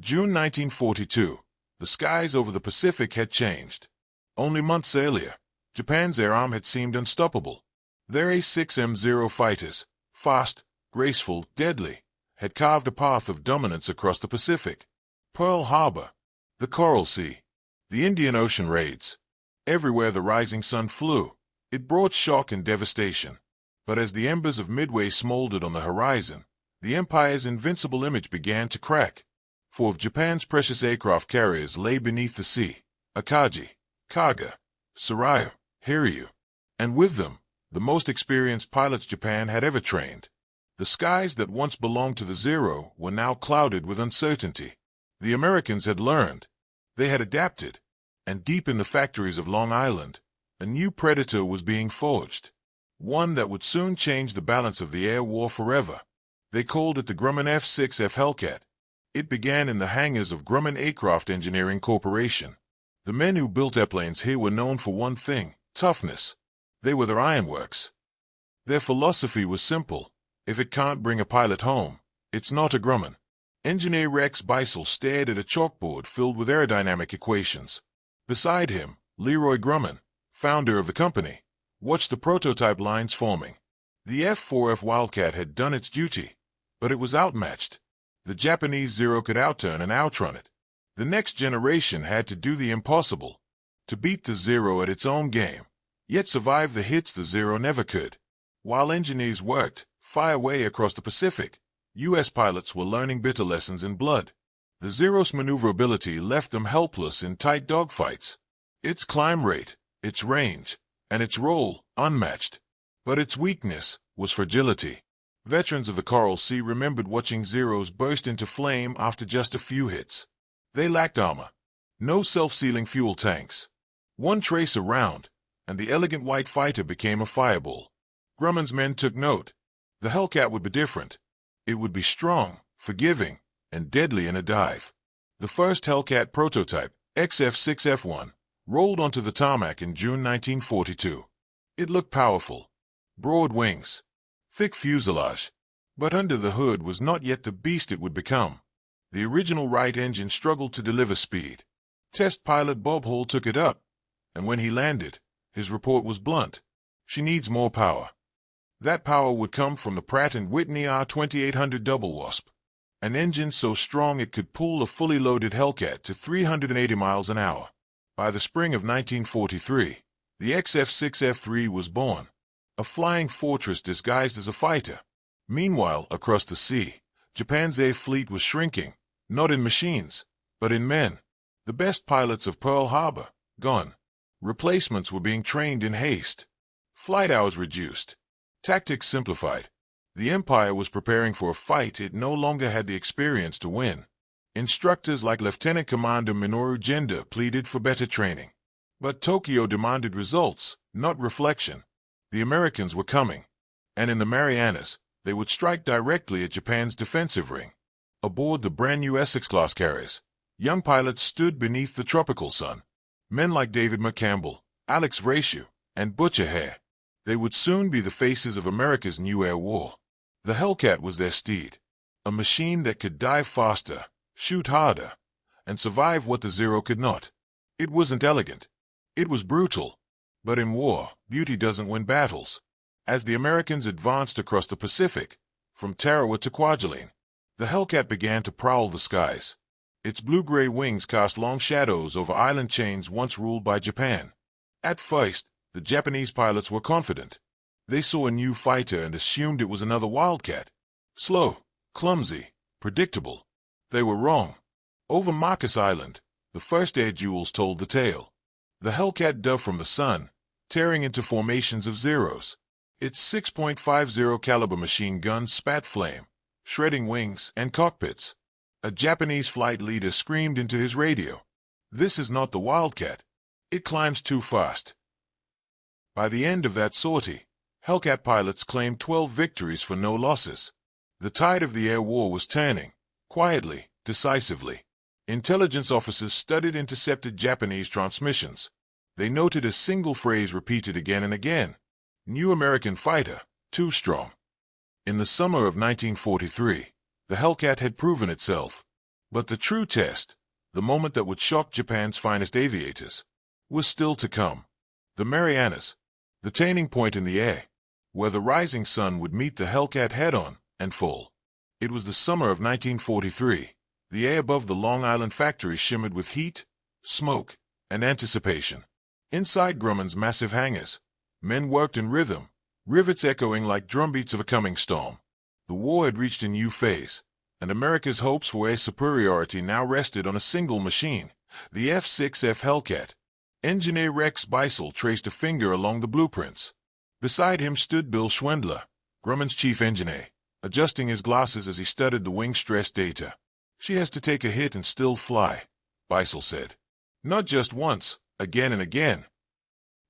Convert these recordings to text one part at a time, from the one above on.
June 1942. The skies over the Pacific had changed. Only months earlier, Japan's air arm had seemed unstoppable. Their A6M0 fighters, fast, graceful, deadly, had carved a path of dominance across the Pacific. Pearl Harbor, the Coral Sea, the Indian Ocean raids. Everywhere the rising sun flew, it brought shock and devastation. But as the embers of Midway smoldered on the horizon, the Empire's invincible image began to crack. 4 of Japan's precious aircraft carriers lay beneath the sea: Akagi, Kaga, Tsuraya, Hiryu, and with them, the most experienced pilots Japan had ever trained. The skies that once belonged to the Zero were now clouded with uncertainty. The Americans had learned. They had adapted. And deep in the factories of Long Island, a new predator was being forged. One that would soon change the balance of the air war forever. They called it the Grumman F6F Hellcat. It began in the hangars of Grumman Aircraft Engineering Corporation. The men who built airplanes here were known for one thing: toughness. They were their ironworks. Their philosophy was simple: if it can't bring a pilot home, it's not a Grumman. Engineer Rex Beisel stared at a chalkboard filled with aerodynamic equations. Beside him, Leroy Grumman, founder of the company, watched the prototype lines forming. The F4F Wildcat had done its duty, but it was outmatched. The Japanese Zero could outturn and outrun it. The next generation had to do the impossible, to beat the Zero at its own game, yet survive the hits the Zero never could. While engineers worked, far away across the Pacific, U.S. pilots were learning bitter lessons in blood. The Zero's maneuverability left them helpless in tight dogfights. Its climb rate, its range, and its roll, unmatched. But its weakness was fragility. Veterans of the Coral Sea remembered watching Zeros burst into flame after just a few hits. They lacked armor. No self-sealing fuel tanks. One tracer round, and the elegant white fighter became a fireball. Grumman's men took note. The Hellcat would be different. It would be strong, forgiving, and deadly in a dive. The first Hellcat prototype, XF6F1, rolled onto the tarmac in June 1942. It looked powerful. Broad wings, thick fuselage, but under the hood was not yet the beast it would become. The original Wright engine struggled to deliver speed. Test pilot Bob Hall took it up, and when he landed, his report was blunt: she needs more power. That power would come from the Pratt & Whitney R2800 Double Wasp, an engine so strong it could pull a fully loaded Hellcat to 380 miles an hour. By the spring of 1943, the XF6F3 was born, a flying fortress disguised as a fighter. Meanwhile, across the sea, Japan's air fleet was shrinking, not in machines, but in men. The best pilots of Pearl Harbor, gone. Replacements were being trained in haste. Flight hours reduced. Tactics simplified. The Empire was preparing for a fight it no longer had the experience to win. Instructors like Lieutenant Commander Minoru Genda pleaded for better training. But Tokyo demanded results, not reflection. The Americans were coming, and in the Marianas, they would strike directly at Japan's defensive ring. Aboard the brand-new Essex-class carriers, young pilots stood beneath the tropical sun. Men like David McCampbell, Alex Vrashew, and Butcher Hare. They would soon be the faces of America's new air war. The Hellcat was their steed, a machine that could dive faster, shoot harder, and survive what the Zero could not. It wasn't elegant. It was brutal. But in war, beauty doesn't win battles. As the Americans advanced across the Pacific, from Tarawa to Kwajalein, the Hellcat began to prowl the skies. Its blue-gray wings cast long shadows over island chains once ruled by Japan. At first, the Japanese pilots were confident. They saw a new fighter and assumed it was another Wildcat. Slow, clumsy, predictable. They were wrong. Over Marcus Island, the first air duels told the tale. The Hellcat dove from the sun, tearing into formations of Zeros. Its 6.50 caliber machine guns spat flame, shredding wings and cockpits. A Japanese flight leader screamed into his radio, "This is not the Wildcat. It climbs too fast." By the end of that sortie, Hellcat pilots claimed 12 victories for no losses. The tide of the air war was turning, quietly, decisively. Intelligence officers studied intercepted Japanese transmissions. They noted a single phrase repeated again and again: "New American fighter, too strong." In the summer of 1943, the Hellcat had proven itself. But the true test, the moment that would shock Japan's finest aviators, was still to come. The Marianas, the turning point in the air, where the rising sun would meet the Hellcat head-on and fall. It was the summer of 1943. The air above the Long Island factory shimmered with heat, smoke, and anticipation. Inside Grumman's massive hangars, men worked in rhythm, rivets echoing like drumbeats of a coming storm. The war had reached a new phase, and America's hopes for air superiority now rested on a single machine, the F6F Hellcat. Engineer Rex Beisel traced a finger along the blueprints. Beside him stood Bill Schwendler, Grumman's chief engineer, adjusting his glasses as he studied the wing stress data. "She has to take a hit and still fly," Beisel said. "Not just once, again and again."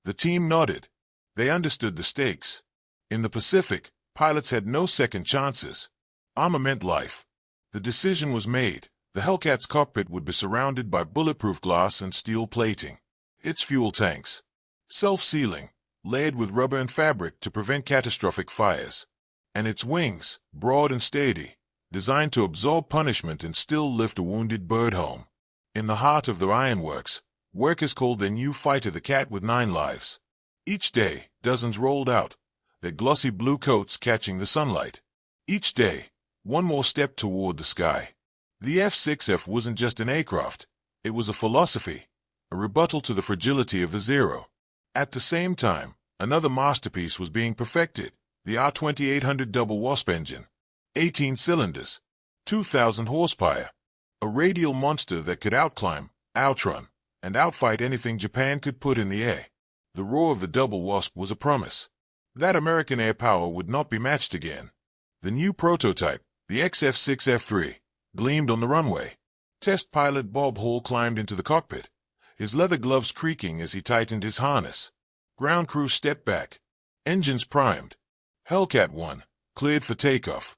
The team nodded. They understood the stakes. In the Pacific, pilots had no second chances. Armor meant life. The decision was made. The Hellcat's cockpit would be surrounded by bulletproof glass and steel plating. Its fuel tanks, self-sealing, layered with rubber and fabric to prevent catastrophic fires. And its wings, broad and steady, designed to absorb punishment and still lift a wounded bird home. In the heart of the ironworks, workers called their new fighter the Cat with 9 lives. Each day, dozens rolled out, their glossy blue coats catching the sunlight. Each day, one more step toward the sky. The F6F wasn't just an aircraft, it was a philosophy, a rebuttal to the fragility of the Zero. At the same time, another masterpiece was being perfected, the R2800 double wasp engine. 18 cylinders, 2,000 horsepower, a radial monster that could outclimb, outrun, and outfight anything Japan could put in the air. The roar of the double wasp was a promise. That American air power would not be matched again. The new prototype, the XF6F3, gleamed on the runway. Test pilot Bob Hall climbed into the cockpit, his leather gloves creaking as he tightened his harness. Ground crew stepped back. Engines primed. Hellcat 1, cleared for takeoff.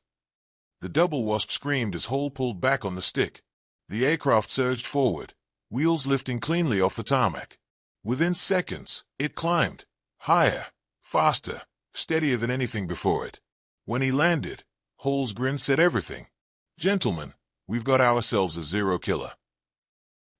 The double wasp screamed as Hall pulled back on the stick. The aircraft surged forward, wheels lifting cleanly off the tarmac. Within seconds, it climbed. Higher, faster, steadier than anything before it. When he landed, Hall's grin said everything. "Gentlemen, we've got ourselves a Zero killer."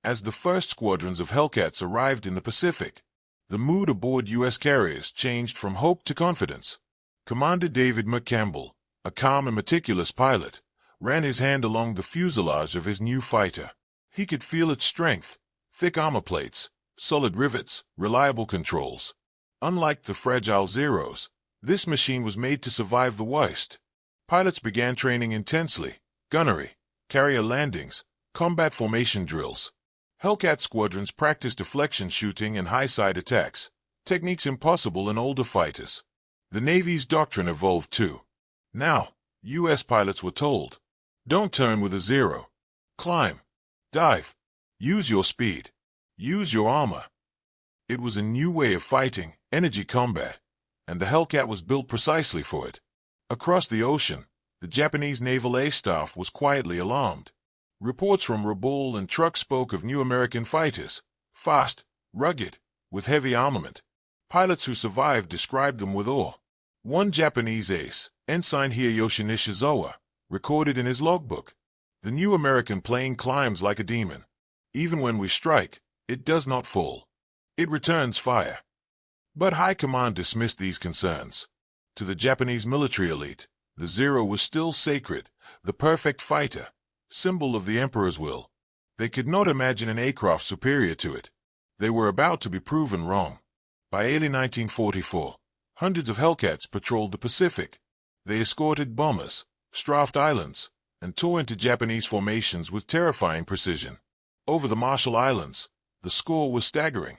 As the first squadrons of Hellcats arrived in the Pacific, the mood aboard U.S. carriers changed from hope to confidence. Commander David McCampbell, a calm and meticulous pilot, ran his hand along the fuselage of his new fighter. He could feel its strength, thick armor plates, solid rivets, reliable controls. Unlike the fragile Zeros, this machine was made to survive the worst. Pilots began training intensely, gunnery, carrier landings, combat formation drills. Hellcat squadrons practiced deflection shooting and high-side attacks, techniques impossible in older fighters. The Navy's doctrine evolved too. Now, U.S. pilots were told, "Don't turn with a Zero. Climb. Dive. Use your speed. Use your armor." It was a new way of fighting, energy combat, and the Hellcat was built precisely for it. Across the ocean, the Japanese naval air staff was quietly alarmed. Reports from Rabaul and Truk spoke of new American fighters, fast, rugged, with heavy armament. Pilots who survived described them with awe. One Japanese ace, Ensign Hideyoshi Nishizawa, recorded in his logbook, "The new American plane climbs like a demon. Even when we strike, it does not fall. It returns fire." But High Command dismissed these concerns. To the Japanese military elite, the Zero was still sacred, the perfect fighter, symbol of the Emperor's will. They could not imagine an aircraft superior to it. They were about to be proven wrong. By early 1944, hundreds of Hellcats patrolled the Pacific. They escorted bombers, strafed islands, and tore into Japanese formations with terrifying precision. Over the Marshall Islands, the score was staggering.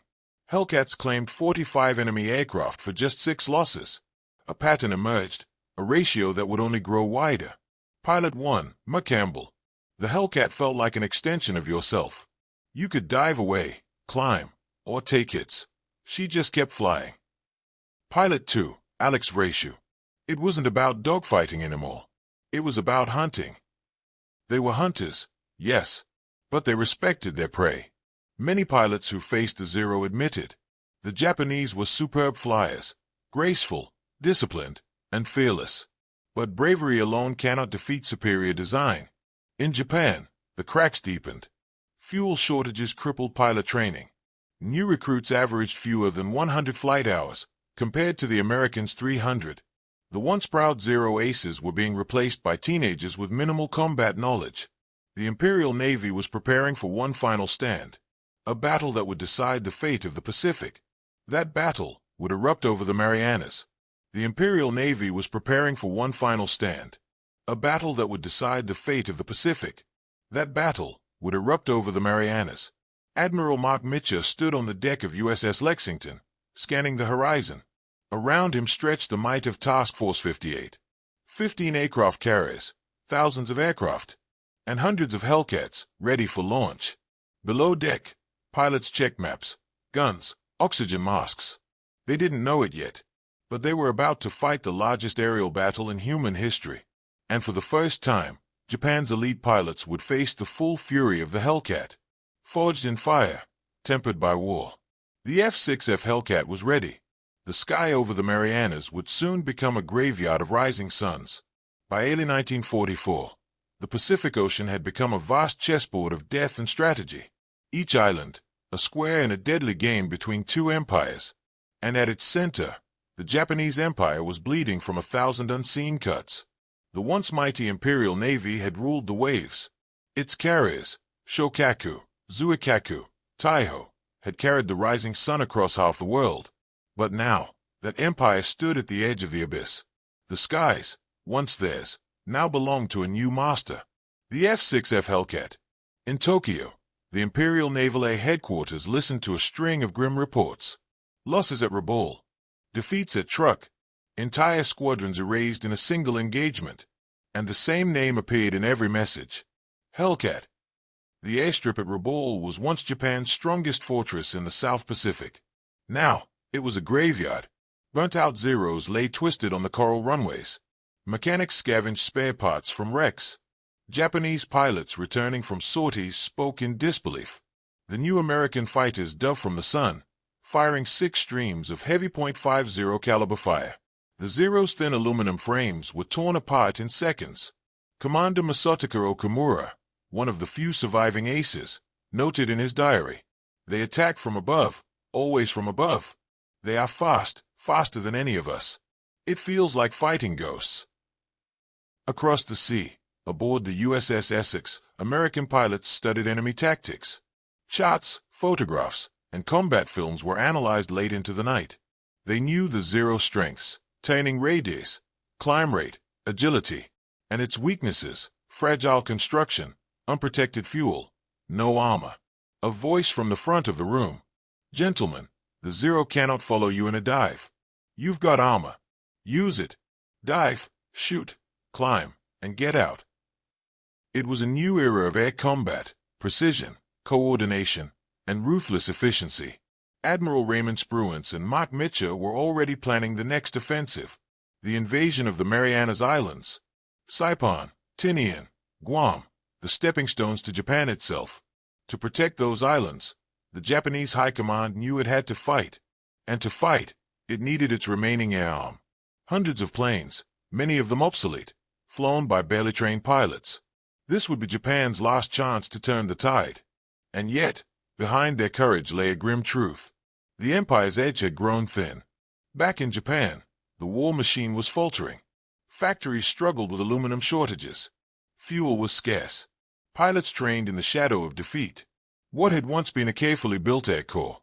Hellcats claimed 45 enemy aircraft for just 6 losses. A pattern emerged, a ratio that would only grow wider. Pilot 1, McCampbell. The Hellcat felt like an extension of yourself. You could dive away, climb, or take hits. She just kept flying. Pilot 2, Alex Vrashu. It wasn't about dogfighting anymore. It was about hunting. They were hunters, yes, but they respected their prey. Many pilots who faced the Zero admitted the Japanese were superb flyers, graceful, disciplined, and fearless. But bravery alone cannot defeat superior design. In Japan, The cracks deepened. Fuel shortages crippled pilot training. New recruits averaged fewer than 100 flight hours, compared to the Americans' 300. The once proud Zero aces were being replaced by teenagers with minimal combat knowledge. The Imperial Navy was preparing for one final stand, a battle that would decide the fate of the Pacific. That battle would erupt over the Marianas. The Imperial Navy was preparing for one final stand, a battle that would decide the fate of the Pacific. That battle would erupt over the Marianas. Admiral Mark Mitchell stood on the deck of USS Lexington, scanning the horizon. Around him stretched the might of Task Force 58. 15 aircraft carriers, thousands of aircraft, and hundreds of Hellcats ready for launch. Below deck, pilots checked maps, guns, oxygen masks. They didn't know it yet, but they were about to fight the largest aerial battle in human history. And for the first time, Japan's elite pilots would face the full fury of the Hellcat. Forged in fire, tempered by war. The F6F Hellcat was ready. The sky over the Marianas would soon become a graveyard of rising suns. By early 1944, the Pacific Ocean had become a vast chessboard of death and strategy. Each island, a square in a deadly game between two empires. And at its center, the Japanese Empire was bleeding from 1,000 unseen cuts. The once mighty Imperial Navy had ruled the waves. Its carriers, Shokaku, Zuikaku, Taiho, had carried the rising sun across half the world. But now, that empire stood at the edge of the abyss. The skies, once theirs, now belonged to a new master, the F6F Hellcat. In Tokyo, the Imperial Naval Air Headquarters listened to a string of grim reports. Losses at Rabaul, defeats at Truk, entire squadrons erased in a single engagement, and the same name appeared in every message. Hellcat. The airstrip at Rabaul was once Japan's strongest fortress in the South Pacific. Now, it was a graveyard. Burnt-out Zeros lay twisted on the coral runways. Mechanics scavenged spare parts from wrecks. Japanese pilots returning from sorties spoke in disbelief. The new American fighters dove from the sun, firing 6 streams of heavy .50 caliber fire. The Zero's thin aluminum frames were torn apart in seconds. Commander Masotaka Okamura, one of the few surviving aces, noted in his diary, "They attack from above, always from above. They are fast, faster than any of us. It feels like fighting ghosts." Across the sea, aboard the USS Essex, American pilots studied enemy tactics. Charts, photographs, and combat films were analyzed late into the night. They knew the Zero strengths, turning radius, climb rate, agility, and its weaknesses, fragile construction, unprotected fuel, no armor. A voice from the front of the room. "Gentlemen, the Zero cannot follow you in a dive. You've got armor. Use it. Dive, shoot, climb, and get out." It was a new era of air combat, precision, coordination, and ruthless efficiency. Admiral Raymond Spruance and Mark Mitchell were already planning the next offensive, the invasion of the Marianas Islands. Saipan, Tinian, Guam, the stepping stones to Japan itself. To protect those islands, the Japanese High Command knew it had to fight. And to fight, it needed its remaining air arm. Hundreds of planes, many of them obsolete, flown by barely trained pilots. This would be Japan's last chance to turn the tide. And yet, behind their courage lay a grim truth. The Empire's edge had grown thin. Back in Japan, the war machine was faltering. Factories struggled with aluminum shortages. Fuel was scarce. Pilots trained in the shadow of defeat. What had once been a carefully built air corps,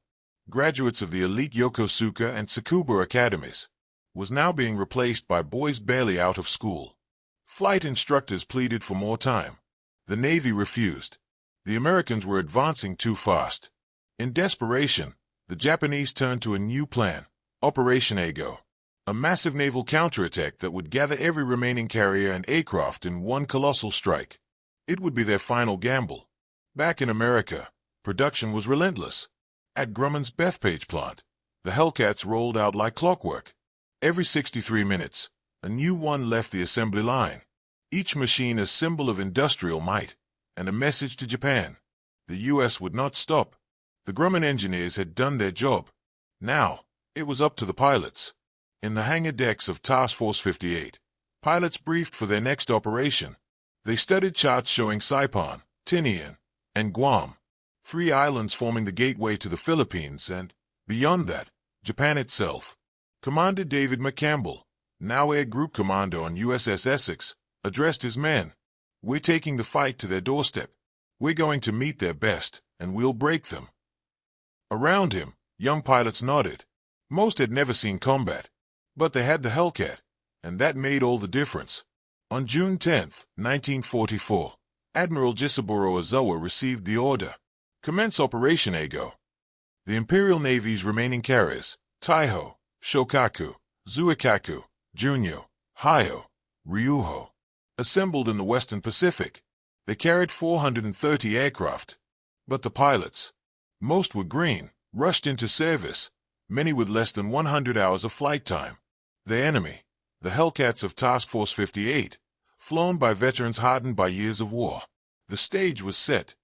graduates of the elite Yokosuka and Tsukuba academies, was now being replaced by boys barely out of school. Flight instructors pleaded for more time. The Navy refused. The Americans were advancing too fast. In desperation, the Japanese turned to a new plan, Operation Ego, a massive naval counterattack that would gather every remaining carrier and aircraft in one colossal strike. It would be their final gamble. Back in America, production was relentless. At Grumman's Bethpage plant, the Hellcats rolled out like clockwork. Every 63 minutes, a new one left the assembly line. Each machine a symbol of industrial might, and a message to Japan. The U.S. would not stop. The Grumman engineers had done their job. Now, it was up to the pilots. In the hangar decks of Task Force 58, pilots briefed for their next operation. They studied charts showing Saipan, Tinian, and Guam, 3 islands forming the gateway to the Philippines, and, beyond that, Japan itself. Commander David McCampbell, now Air Group Commander on USS Essex, addressed his men. "We're taking the fight to their doorstep. We're going to meet their best, and we'll break them." Around him, young pilots nodded. Most had never seen combat, but they had the Hellcat, and that made all the difference. On June 10, 1944, Admiral Jisaburo Ozawa received the order. Commence Operation Eigo. The Imperial Navy's remaining carriers, Taiho, Shokaku, Zuikaku, Junyo, Hayo, Ryuho, assembled in the Western Pacific. They carried 430 aircraft. But the pilots, most were green, rushed into service, many with less than 100 hours of flight time. The enemy, the Hellcats of Task Force 58, flown by veterans hardened by years of war. The stage was set.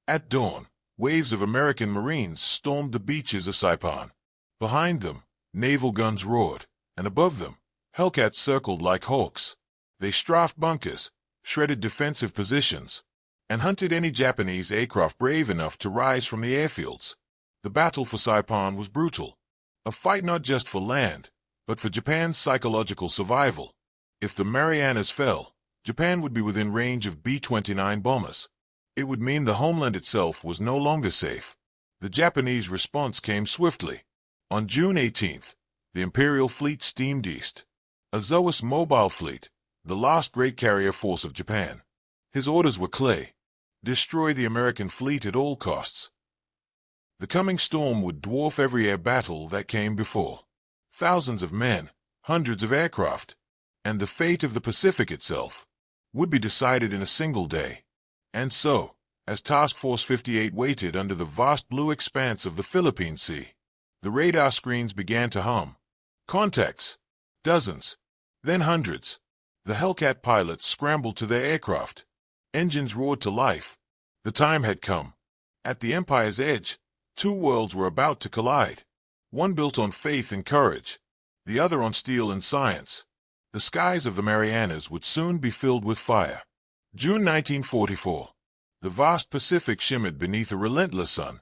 At dawn, waves of American Marines stormed the beaches of Saipan. Behind them, naval guns roared, and above them, Hellcats circled like hawks. They strafed bunkers, shredded defensive positions, and hunted any Japanese aircraft brave enough to rise from the airfields. The battle for Saipan was brutal, a fight not just for land, but for Japan's psychological survival. If the Marianas fell, Japan would be within range of B-29 bombers. It would mean the homeland itself was no longer safe. The Japanese response came swiftly. On June 18th, the Imperial Fleet steamed east. Ozawa's mobile fleet, the last great carrier force of Japan. His orders were clear: destroy the American fleet at all costs. The coming storm would dwarf every air battle that came before. Thousands of men, hundreds of aircraft, and the fate of the Pacific itself would be decided in a single day. And so, as Task Force 58 waited under the vast blue expanse of the Philippine Sea, the radar screens began to hum. Contacts. Dozens. Then hundreds. The Hellcat pilots scrambled to their aircraft. Engines roared to life. The time had come. At the Empire's edge, 2 worlds were about to collide. One built on faith and courage, the other on steel and science. The skies of the Marianas would soon be filled with fire. June 1944. The vast Pacific shimmered beneath a relentless sun.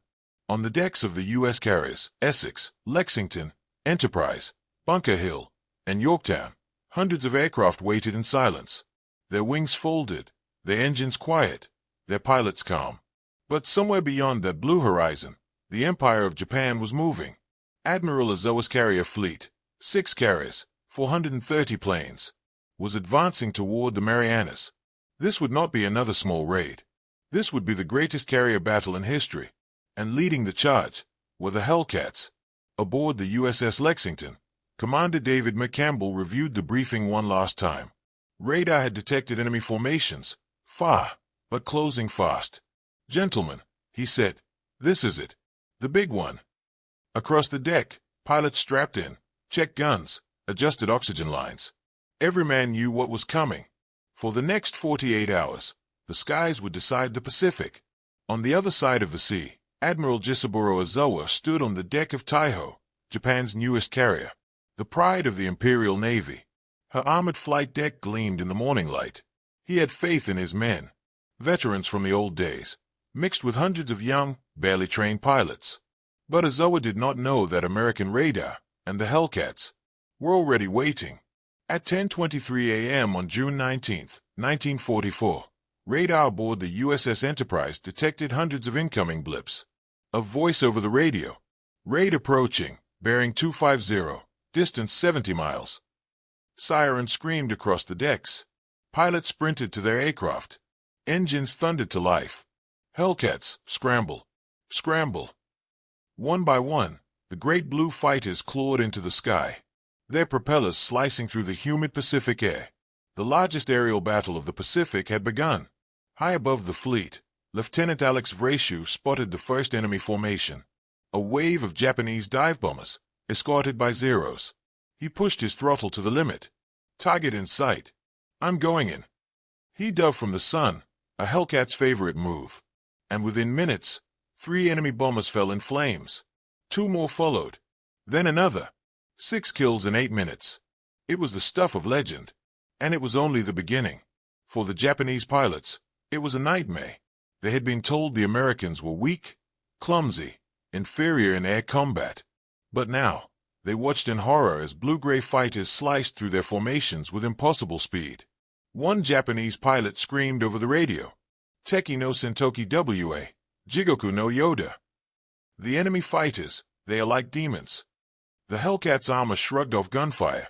On the decks of the U.S. carriers, Essex, Lexington, Enterprise, Bunker Hill, and Yorktown, hundreds of aircraft waited in silence. Their wings folded, their engines quiet, their pilots calm. But somewhere beyond that blue horizon, the Empire of Japan was moving. Admiral Ozawa's carrier fleet, 6 carriers, 430 planes, was advancing toward the Marianas. This would not be another small raid. This would be the greatest carrier battle in history. And leading the charge were the Hellcats. Aboard the USS Lexington, Commander David McCampbell reviewed the briefing one last time. Radar had detected enemy formations, far, but closing fast. "Gentlemen," he said, "this is it. The big one." Across the deck, pilots strapped in, checked guns, adjusted oxygen lines. Every man knew what was coming. For the next 48 hours, the skies would decide the Pacific. On the other side of the sea, Admiral Jisaburo Ozawa stood on the deck of Taiho, Japan's newest carrier, the pride of the Imperial Navy. Her armored flight deck gleamed in the morning light. He had faith in his men, veterans from the old days, mixed with hundreds of young, barely trained pilots. But Ozawa did not know that American radar and the Hellcats were already waiting. At 10:23 a.m. on June 19, 1944, radar aboard the USS Enterprise detected hundreds of incoming blips. A voice over the radio: "Raid approaching, bearing 250, distance 70 miles. Sirens screamed across the decks. Pilots sprinted to their aircraft. Engines thundered to life. Hellcats, scramble, scramble. One by one, the great blue fighters clawed into the sky, their propellers slicing through the humid Pacific air. The largest aerial battle of the Pacific had begun. High above the fleet, Lieutenant Alex Vrashu spotted the first enemy formation, a wave of Japanese dive bombers, escorted by Zeros. He pushed his throttle to the limit. Target in sight. "I'm going in." He dove from the sun, a Hellcat's favorite move. And within minutes, 3 enemy bombers fell in flames. 2 more followed. Then another. 6 kills in 8 minutes. It was the stuff of legend. And it was only the beginning. For the Japanese pilots, it was a nightmare. They had been told the Americans were weak, clumsy, inferior in air combat. But now, they watched in horror as blue-gray fighters sliced through their formations with impossible speed. One Japanese pilot screamed over the radio, "Teki no Sentoki wa, Jigoku no Yoda." The enemy fighters, they are like demons. The Hellcat's armor shrugged off gunfire.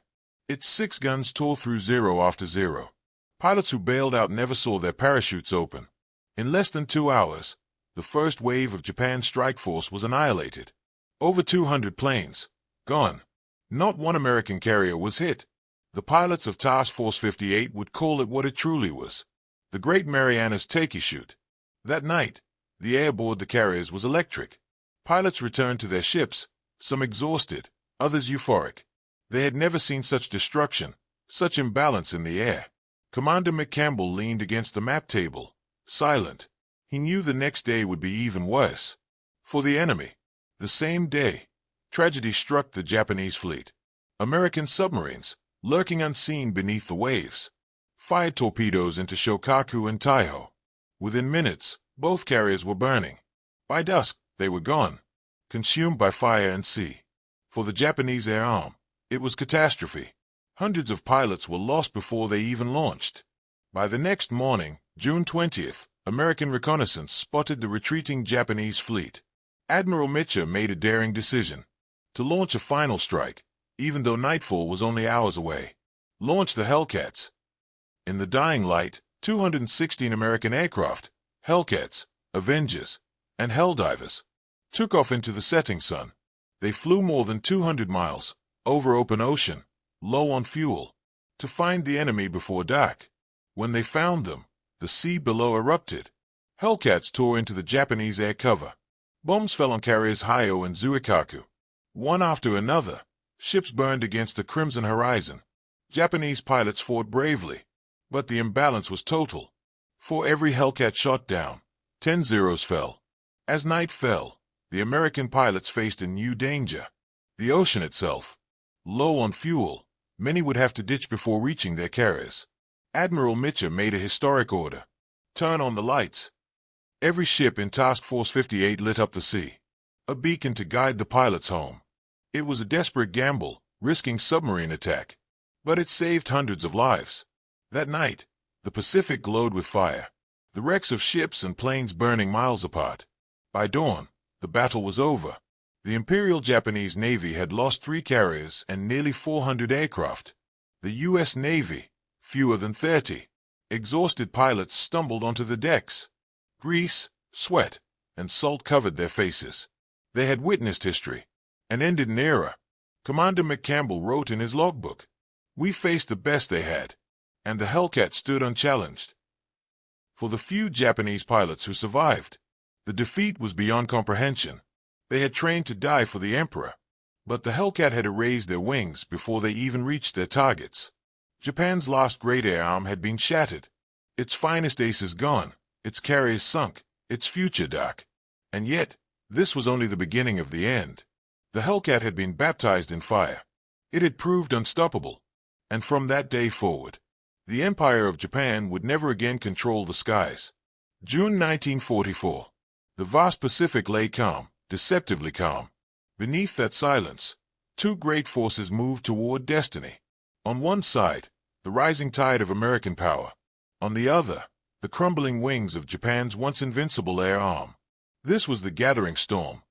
Its 6 guns tore through zero after zero. Pilots who bailed out never saw their parachutes open. In less than 2 hours, the first wave of Japan's strike force was annihilated. Over 200 planes, gone. Not one American carrier was hit. The pilots of Task Force 58 would call it what it truly was, the Great Marianas Turkey Shoot. That night, the air aboard the carriers was electric. Pilots returned to their ships, some exhausted, others euphoric. They had never seen such destruction, such imbalance in the air. Commander McCampbell leaned against the map table, silent. He knew the next day would be even worse. For the enemy. The same day, tragedy struck the Japanese fleet. American submarines, lurking unseen beneath the waves, fired torpedoes into Shokaku and Taiho. Within minutes, both carriers were burning. By dusk, they were gone, consumed by fire and sea. For the Japanese air arm, it was catastrophe. Hundreds of pilots were lost before they even launched. By the next morning, June 20th, American reconnaissance spotted the retreating Japanese fleet. Admiral Mitchell made a daring decision to launch a final strike, even though nightfall was only hours away. Launch the Hellcats. In the dying light, 216 American aircraft, Hellcats, Avengers, and Helldivers, took off into the setting sun. They flew more than 200 miles, over open ocean, low on fuel, to find the enemy before dark. When they found them, the sea below erupted. Hellcats tore into the Japanese air cover. Bombs fell on carriers Taiho and Zuikaku. One after another, ships burned against the crimson horizon. Japanese pilots fought bravely, but the imbalance was total. For every Hellcat shot down, 10 Zeros fell. As night fell, the American pilots faced a new danger. The ocean itself. Low on fuel, many would have to ditch before reaching their carriers. Admiral Mitchell made a historic order. Turn on the lights. Every ship in Task Force 58 lit up the sea, a beacon to guide the pilots home. It was a desperate gamble, risking submarine attack, but it saved hundreds of lives. That night, the Pacific glowed with fire, the wrecks of ships and planes burning miles apart. By dawn, the battle was over. The Imperial Japanese Navy had lost 3 carriers and nearly 400 aircraft. The U.S. Navy, fewer than 30. Exhausted pilots stumbled onto the decks. Grease, sweat, and salt covered their faces. They had witnessed history, and ended an era. Commander McCampbell wrote in his logbook, "We faced the best they had, and the Hellcat stood unchallenged." For the few Japanese pilots who survived, the defeat was beyond comprehension. They had trained to die for the Emperor, but the Hellcat had erased their wings before they even reached their targets. Japan's last great air arm had been shattered. Its finest aces gone, its carriers sunk, its future dark. And yet, this was only the beginning of the end. The Hellcat had been baptized in fire. It had proved unstoppable. And from that day forward, the Empire of Japan would never again control the skies. June 1944. The vast Pacific lay calm, deceptively calm. Beneath that silence, 2 great forces moved toward destiny. On one side, the rising tide of American power. On the other, the crumbling wings of Japan's once invincible air arm. This was the gathering storm.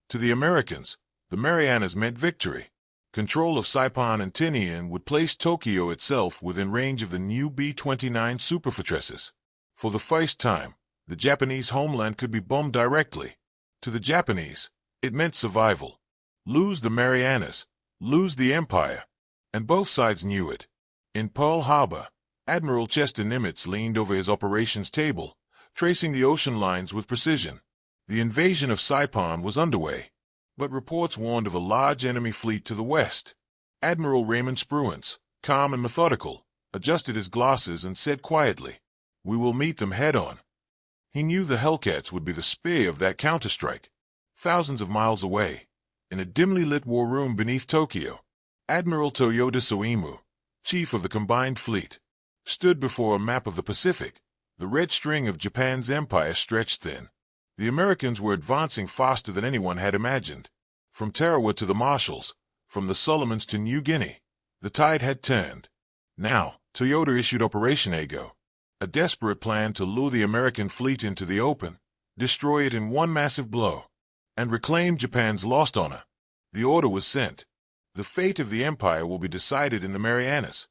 To the Americans, the Marianas meant victory. Control of Saipan and Tinian would place Tokyo itself within range of the new B-29 superfortresses. For the first time, the Japanese homeland could be bombed directly. To the Japanese, it meant survival. Lose the Marianas, lose the empire. And both sides knew it. In Pearl Harbor, Admiral Chester Nimitz leaned over his operations table, tracing the ocean lines with precision. The invasion of Saipan was underway, but reports warned of a large enemy fleet to the west. Admiral Raymond Spruance, calm and methodical, adjusted his glasses and said quietly, "We will meet them head-on." He knew the Hellcats would be the spear of that counterstrike. Thousands of miles away, in a dimly lit war room beneath Tokyo, Admiral Toyoda Soimu, chief of the combined fleet, stood before a map of the Pacific, The red string of Japan's empire stretched thin. The Americans were advancing faster than anyone had imagined. From Tarawa to the Marshalls, from the Solomons to New Guinea, the tide had turned. Now, Toyota issued Operation Ago, a desperate plan to lure the American fleet into the open, destroy it in one massive blow, and reclaim Japan's lost honor. The order was sent. The fate of the empire will be decided in the Marianas.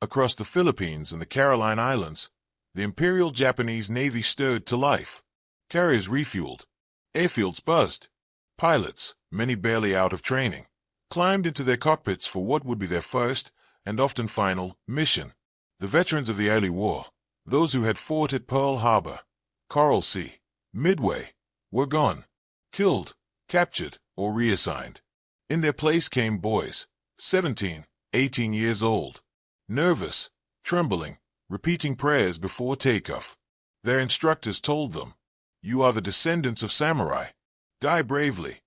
Across the Philippines and the Caroline Islands, the Imperial Japanese Navy stirred to life. Carriers refueled. Airfields buzzed. Pilots, many barely out of training, climbed into their cockpits for what would be their first, and often final, mission. The veterans of the early war, those who had fought at Pearl Harbor, Coral Sea, Midway, were gone, killed, captured, or reassigned. In their place came boys, 17, 18 years old, nervous, trembling, repeating prayers before takeoff. Their instructors told them, "You are the descendants of samurai. Die bravely."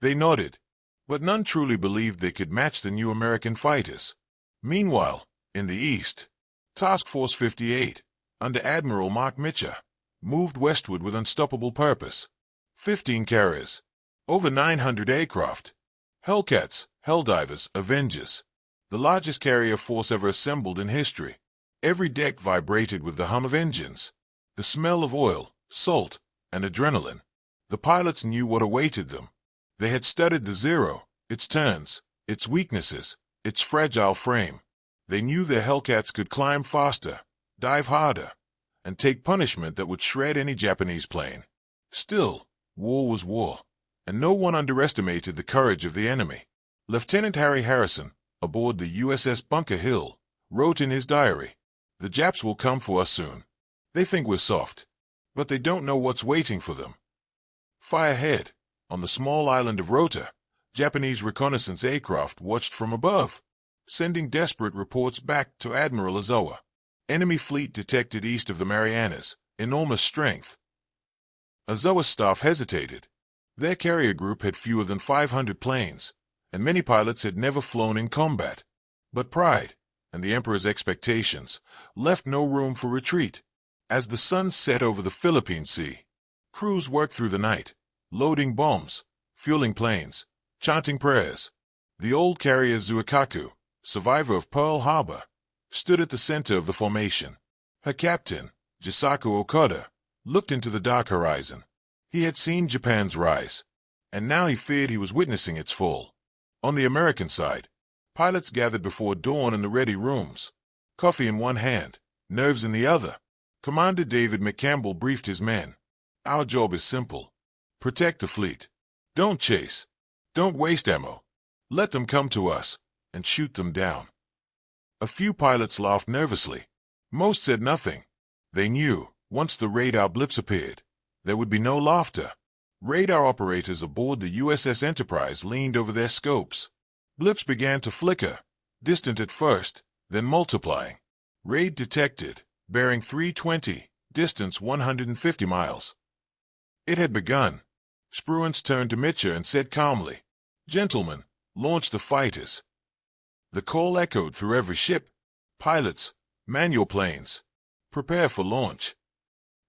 They nodded, but none truly believed they could match the new American fighters. Meanwhile, in the east, Task Force 58, under Admiral Mark Mitchell, moved westward with unstoppable purpose. 15 carriers, over 900 aircraft, Hellcats, Helldivers, Avengers, the largest carrier force ever assembled in history. Every deck vibrated with the hum of engines, the smell of oil, salt, and adrenaline. The pilots knew what awaited them. They had studied the Zero, its turns, its weaknesses, its fragile frame. They knew their Hellcats could climb faster, dive harder, and take punishment that would shred any Japanese plane. Still, war was war, and no one underestimated the courage of the enemy. Lieutenant Harry Harrison, aboard the USS Bunker Hill, wrote in his diary, "The Japs will come for us soon. They think we're soft, but they don't know what's waiting for them." Far ahead, on the small island of Rota, Japanese reconnaissance aircraft watched from above, sending desperate reports back to Admiral Ozawa. Enemy fleet detected east of the Marianas, enormous strength. Ozawa's staff hesitated. Their carrier group had fewer than 500 planes, and many pilots had never flown in combat. But pride, and the Emperor's expectations, left no room for retreat. As the sun set over the Philippine Sea, crews worked through the night, loading bombs, fueling planes, chanting prayers. The old carrier Zuikaku, survivor of Pearl Harbor, stood at the center of the formation. Her captain, Jisaku Okada, looked into the dark horizon. He had seen Japan's rise, and now he feared he was witnessing its fall. On the American side, pilots gathered before dawn in the ready rooms, coffee in one hand, nerves in the other. Commander David McCampbell briefed his men. "Our job is simple. Protect the fleet. Don't chase. Don't waste ammo. Let them come to us, and shoot them down." A few pilots laughed nervously. Most said nothing. They knew, once the radar blips appeared, there would be no laughter. Radar operators aboard the USS Enterprise leaned over their scopes. Blips began to flicker, distant at first, then multiplying. Raid detected, bearing 320, distance 150 miles. It had begun. Spruance turned to Mitchell and said calmly, "Gentlemen, launch the fighters." The call echoed through every ship. "Pilots, man your planes. Prepare for launch."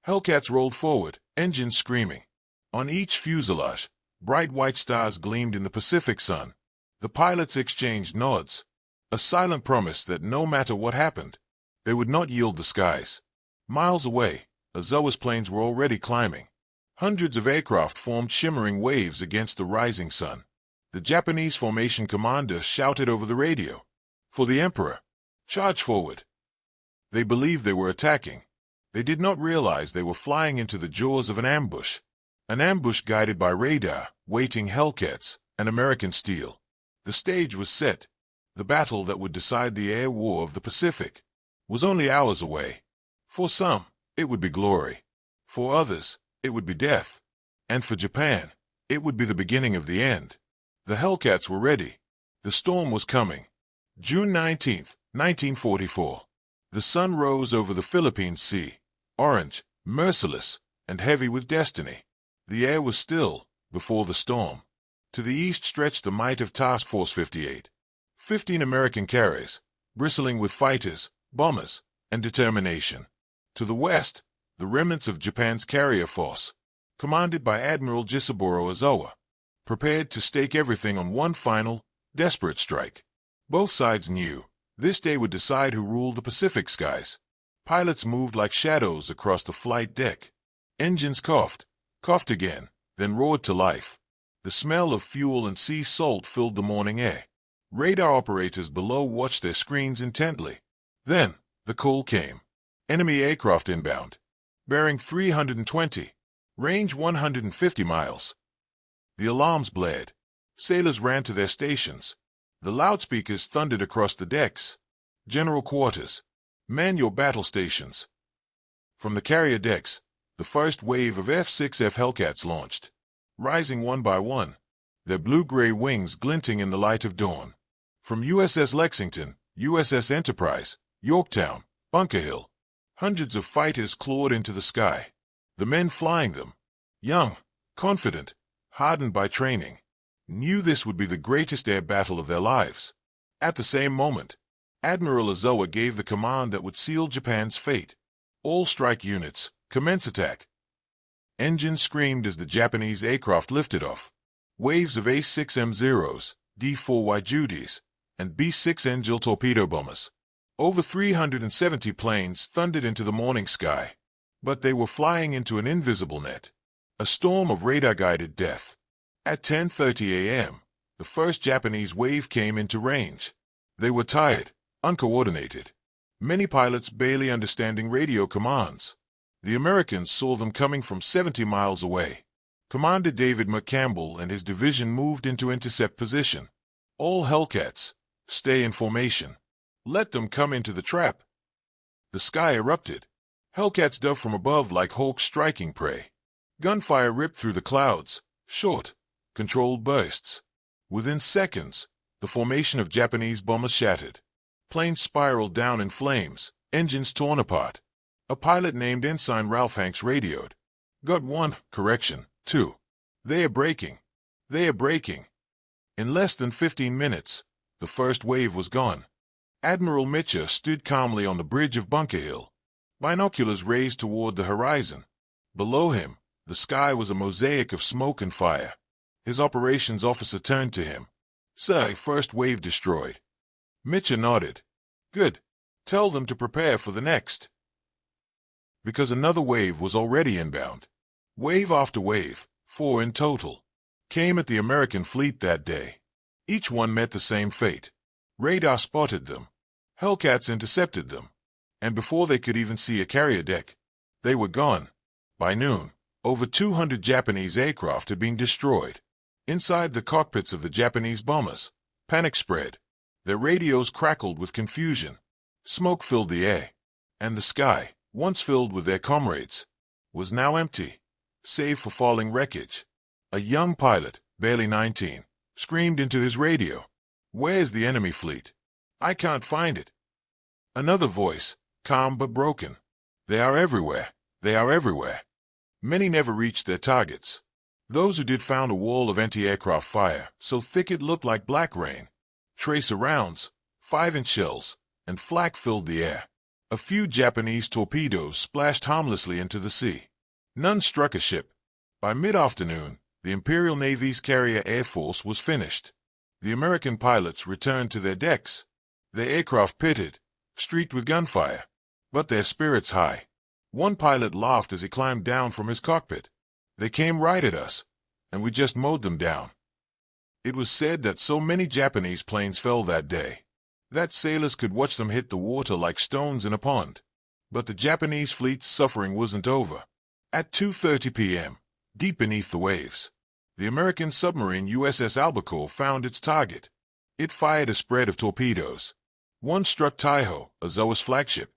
Hellcats rolled forward, engines screaming. On each fuselage, bright white stars gleamed in the Pacific sun. The pilots exchanged nods, a silent promise that no matter what happened, they would not yield the skies. Miles away, Ozawa's planes were already climbing. Hundreds of aircraft formed shimmering waves against the rising sun. The Japanese formation commander shouted over the radio, "For the Emperor, charge forward." They believed they were attacking. They did not realize they were flying into the jaws of an ambush guided by radar, waiting Hellcats, and American steel. The stage was set. The battle that would decide the air war of the Pacific was only hours away. For some, it would be glory. For others, it would be death. And for Japan, it would be the beginning of the end. The Hellcats were ready. The storm was coming. June 19th, 1944. The sun rose over the Philippine Sea, orange, merciless, and heavy with destiny. The air was still, before the storm. To the east stretched the might of Task Force 58. 15 American carriers, bristling with fighters, bombers, and determination. To the west, the remnants of Japan's carrier force, commanded by Admiral Jisaburo Ozawa, prepared to stake everything on one final, desperate strike. Both sides knew this day would decide who ruled the Pacific skies. Pilots moved like shadows across the flight deck. Engines coughed again, then roared to life. The smell of fuel and sea salt filled the morning air. Radar operators below watched their screens intently. Then, the call came. Enemy aircraft inbound. Bearing 320. Range 150 miles. The alarms blared. Sailors ran to their stations. The loudspeakers thundered across the decks. General quarters. Man your battle stations. From the carrier decks, the first wave of F6F Hellcats launched, rising one by one, their blue-gray wings glinting in the light of dawn. From USS Lexington, USS Enterprise, Yorktown, Bunker Hill, hundreds of fighters clawed into the sky. The men flying them, young, confident, hardened by training, knew this would be the greatest air battle of their lives. At the same moment, Admiral Ozawa gave the command that would seal Japan's fate. All strike units, commence attack. Engines screamed as the Japanese aircraft lifted off. Waves of A6M0s, D4Y Judies, and B6 Angel torpedo bombers. Over 370 planes thundered into the morning sky. But they were flying into an invisible net. A storm of radar-guided death. At 10:30 a.m., the first Japanese wave came into range. They were tired, uncoordinated. Many pilots barely understanding radio commands. The Americans saw them coming from 70 miles away. Commander David McCampbell and his division moved into intercept position. All Hellcats, stay in formation. Let them come into the trap. The sky erupted. Hellcats dove from above like hawks striking prey. Gunfire ripped through the clouds, short, controlled bursts. Within seconds, the formation of Japanese bombers shattered. Planes spiraled down in flames, engines torn apart. A pilot named Ensign Ralph Hanks radioed. Got one, correction, two. They are breaking. They are breaking. In less than 15 minutes, the first wave was gone. Admiral Mitchell stood calmly on the bridge of Bunker Hill, binoculars raised toward the horizon. Below him, the sky was a mosaic of smoke and fire. His operations officer turned to him. Sir, first wave destroyed. Mitchell nodded. Good. Tell them to prepare for the next. Because another wave was already inbound. Wave after wave, 4 in total, came at the American fleet that day. Each one met the same fate. Radar spotted them. Hellcats intercepted them. And before they could even see a carrier deck, they were gone. By noon, over 200 Japanese aircraft had been destroyed. Inside the cockpits of the Japanese bombers, panic spread. Their radios crackled with confusion. Smoke filled the air. And the sky, once filled with their comrades, was now empty, save for falling wreckage. A young pilot, barely 19, screamed into his radio. Where's the enemy fleet? I can't find it. Another voice, calm but broken. They are everywhere. They are everywhere. Many never reached their targets. Those who did found a wall of anti-aircraft fire, so thick it looked like black rain. Tracer rounds, 5-inch shells, and flak filled the air. A few Japanese torpedoes splashed harmlessly into the sea. None struck a ship. By mid-afternoon, the Imperial Navy's carrier air force was finished. The American pilots returned to their decks. Their aircraft pitted, streaked with gunfire, but their spirits high. One pilot laughed as he climbed down from his cockpit. They came right at us, and we just mowed them down. It was said that so many Japanese planes fell that day that sailors could watch them hit the water like stones in a pond. But the Japanese fleet's suffering wasn't over. At 2:30 p.m., deep beneath the waves, the American submarine USS Albacore found its target. It fired a spread of torpedoes. One struck Taiho, Ozawa's flagship.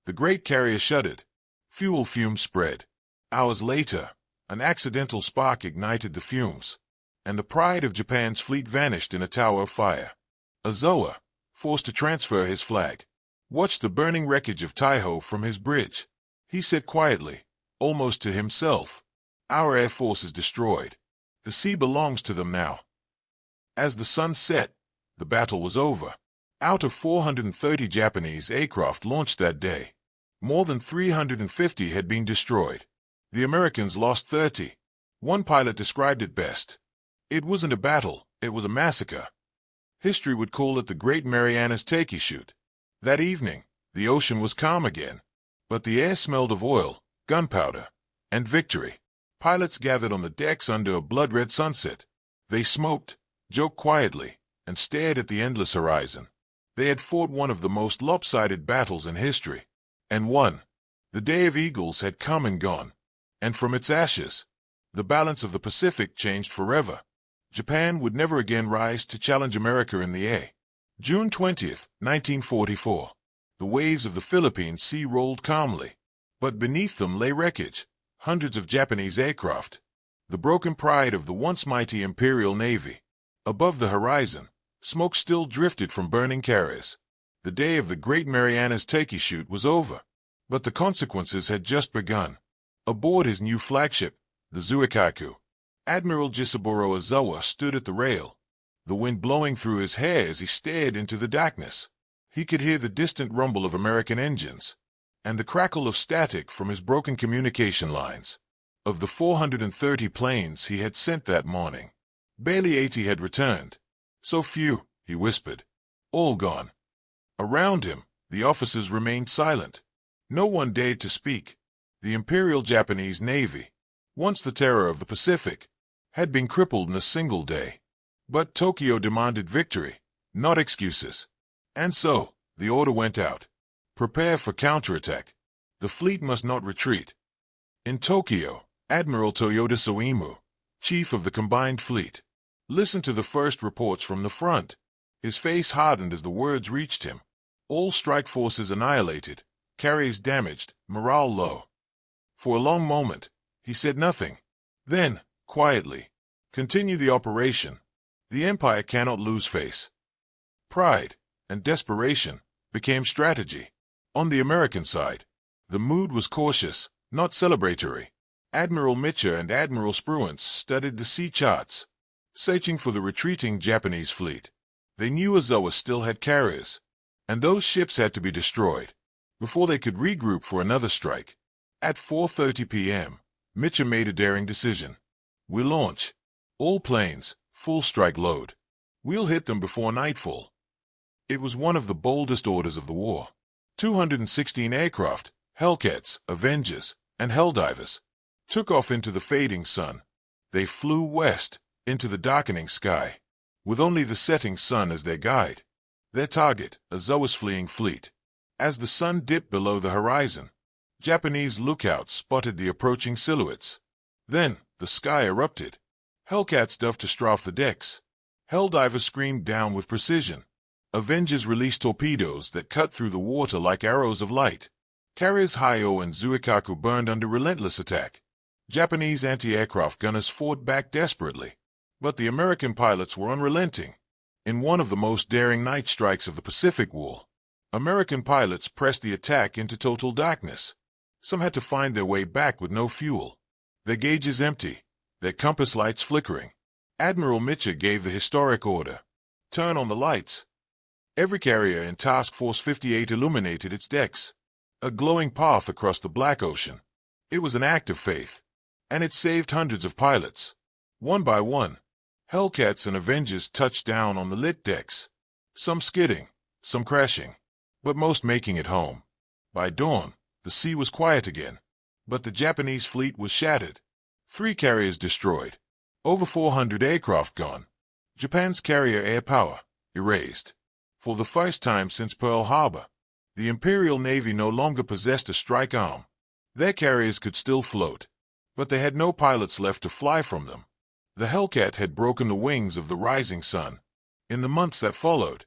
The great carrier shuddered. Fuel fumes spread. Hours later, an accidental spark ignited the fumes, and the pride of Japan's fleet vanished in a tower of fire. Ozawa, forced to transfer his flag, watched the burning wreckage of Taiho from his bridge. He said quietly, almost to himself, "Our air force is destroyed. The sea belongs to them now." As the sun set, the battle was over. Out of 430 Japanese aircraft launched that day, More than 350 had been destroyed. The Americans lost 30. One pilot described it best. It wasn't a battle, it was a massacre. History would call it the Great Marianas Turkey Shoot. That evening, the ocean was calm again, but the air smelled of oil, gunpowder, and victory. Pilots gathered on the decks under a blood-red sunset. They smoked, joked quietly, and stared at the endless horizon. They had fought one of the most lopsided battles in history, and won. The Day of Eagles had come and gone, and from its ashes, the balance of the Pacific changed forever. Japan would never again rise to challenge America in the air. June 20th, 1944. The waves of the Philippine Sea rolled calmly, but beneath them lay wreckage, hundreds of Japanese aircraft, the broken pride of the once mighty Imperial Navy. Above the horizon, smoke still drifted from burning carriers. The day of the Great Marianas Turkey Shoot was over, but the consequences had just begun. Aboard his new flagship, the Zuikaku, Admiral Jisaburo Ozawa stood at the rail, the wind blowing through his hair as he stared into the darkness. He could hear the distant rumble of American engines and the crackle of static from his broken communication lines. Of the 430 planes he had sent that morning, barely 80 had returned. So few, he whispered. All gone. Around him, the officers remained silent. No one dared to speak. The Imperial Japanese Navy, once the terror of the Pacific, had been crippled in a single day. But Tokyo demanded victory, not excuses. And so, the order went out. Prepare for counterattack. The fleet must not retreat. In Tokyo, Admiral Toyoda Soimu, chief of the combined fleet, listened to the first reports from the front. His face hardened as the words reached him. All strike forces annihilated, carriers damaged, morale low. For a long moment, he said nothing. Then, quietly, continue the operation. The Empire cannot lose face. Pride and desperation became strategy. On the American side, the mood was cautious, not celebratory. Admiral Mitcher and Admiral Spruance studied the sea charts, searching for the retreating Japanese fleet. They knew Ozawa still had carriers, and those ships had to be destroyed before they could regroup for another strike. At 4:30 p.m., Mitcher made a daring decision. We'll launch. All planes, full strike load. We'll hit them before nightfall. It was one of the boldest orders of the war. 216 aircraft, Hellcats, Avengers, and Helldivers, took off into the fading sun. They flew west, into the darkening sky, with only the setting sun as their guide. Their target, Ozawa's fleeing fleet. As the sun dipped below the horizon, Japanese lookouts spotted the approaching silhouettes. Then, the sky erupted. Hellcats dove to strafe the decks. Helldivers screamed down with precision. Avengers released torpedoes that cut through the water like arrows of light. Carriers Taiho and Zuikaku burned under relentless attack. Japanese anti-aircraft gunners fought back desperately, but the American pilots were unrelenting. In one of the most daring night strikes of the Pacific War, American pilots pressed the attack into total darkness. Some had to find their way back with no fuel, their gauges empty, their compass lights flickering. Admiral Mitcher gave the historic order, "Turn on the lights." Every carrier in Task Force 58 illuminated its decks, a glowing path across the black ocean. It was an act of faith, and it saved hundreds of pilots. One by one, Hellcats and Avengers touched down on the lit decks, some skidding, some crashing, but most making it home. By dawn, the sea was quiet again, but the Japanese fleet was shattered. 3 carriers destroyed, over 400 aircraft gone. Japan's carrier air power erased. For the first time since Pearl Harbor, the Imperial Navy no longer possessed a strike arm. Their carriers could still float, but they had no pilots left to fly from them. The Hellcat had broken the wings of the rising sun. In the months that followed,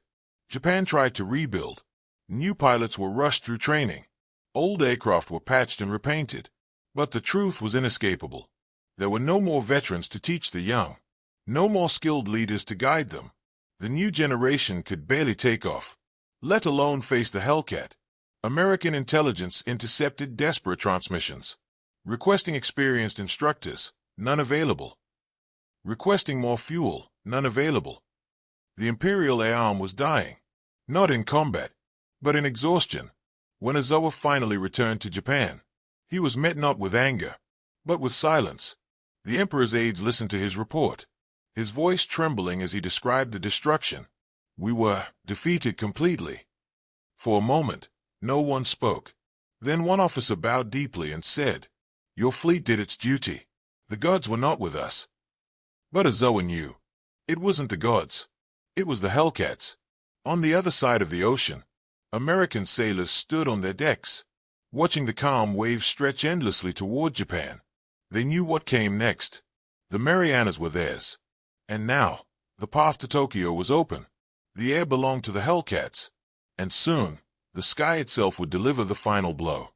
Japan tried to rebuild. New pilots were rushed through training. Old aircraft were patched and repainted. But the truth was inescapable. There were no more veterans to teach the young, no more skilled leaders to guide them. The new generation could barely take off, let alone face the Hellcat. American intelligence intercepted desperate transmissions, requesting experienced instructors, none available. Requesting more fuel, none available. The Imperial Air Arm was dying, not in combat, but in exhaustion. When Ozawa finally returned to Japan, he was met not with anger, but with silence. The emperor's aides listened to his report, his voice trembling as he described the destruction. We were defeated completely. For a moment, no one spoke. Then one officer bowed deeply and said, "Your fleet did its duty. The gods were not with us." But Ozawa knew. It wasn't the gods. It was the Hellcats. On the other side of the ocean, American sailors stood on their decks, watching the calm waves stretch endlessly toward Japan. They knew what came next. The Marianas were theirs. And now, the path to Tokyo was open. The air belonged to the Hellcats. And soon, the sky itself would deliver the final blow.